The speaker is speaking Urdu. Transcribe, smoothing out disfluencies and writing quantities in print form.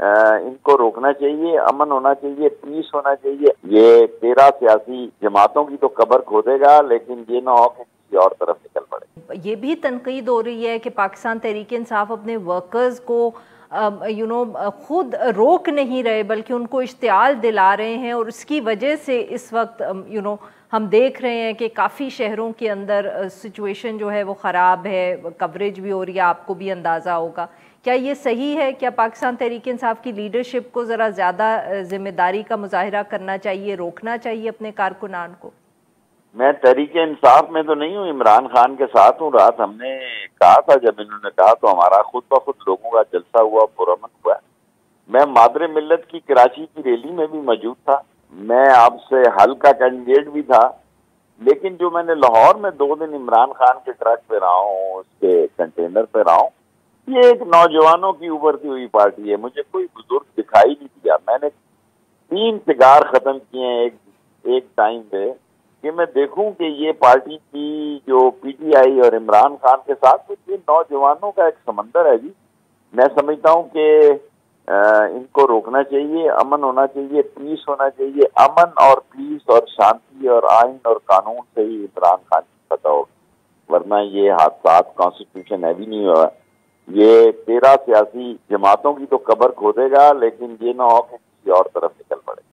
ان کو روکنا چاہیے، امن ہونا چاہیے، پیس ہونا چاہیے۔ یہ 13 سیاسی جماعتوں کی تو قبر کھودے گا، لیکن یہ نہ ہو کہ کسی اور طرف نکل پڑے۔ یہ بھی تنقید ہو رہی ہے کہ پاکستان تحریک انصاف اپنے ورکرز کو خود روک نہیں رہے بلکہ ان کو اشتعال دلا رہے ہیں، اور اس کی وجہ سے اس وقت ہم دیکھ رہے ہیں کہ کافی شہروں کے اندر سچویشن جو ہے وہ خراب ہے، کوریج بھی ہو رہی ہے، آپ کو بھی اندازہ ہوگا۔ کیا یہ صحیح ہے؟ کیا پاکستان تحریک انصاف کی لیڈرشپ کو ذرا زیادہ ذمہ داری کا مظاہرہ کرنا چاہیے، روکنا چاہیے اپنے کارکنان کو؟ میں تحریک انصاف میں تو نہیں ہوں، عمران خان کے ساتھ ہوں۔ رات ہم نے کہا تھا، جب انہوں نے کہا تو ہمارا خود بخود لوگوں کا جلسہ ہوا، پرامن ہوا۔ میں مادر ملت کی کراچی کی ریلی میں بھی موجود تھا، میں آپ سے حل کا کینڈیڈیٹ بھی تھا، لیکن جو میں نے لاہور میں 2 دن عمران خان کے ٹرک پہ رہا ہوں، اس کے کنٹینر پہ رہا ہوں، یہ ایک نوجوانوں کی ابھرتی ہوئی پارٹی ہے۔ مجھے کوئی بزرگ دکھائی نہیں دیا۔ میں نے 3 سگار ختم کیے ہیں ایک ٹائم پہ، کہ میں دیکھوں کہ یہ پارٹی کی جو پی ٹی آئی اور عمران خان کے ساتھ یہ نوجوانوں کا ایک سمندر ہے جی۔ میں سمجھتا ہوں کہ ان کو روکنا چاہیے، امن ہونا چاہیے، پیس ہونا چاہیے۔ امن اور پیس اور شانتی اور آئین اور قانون سے ہی عمران خان کی فتح ہوگی، ورنہ یہ حادثات کانسٹیٹیوشن ابھی نہیں ہوا۔ یہ 13 سیاسی جماعتوں کی تو قبر کھودے گا، لیکن یہ نہ ہو کہ کسی اور طرف نکل پڑے۔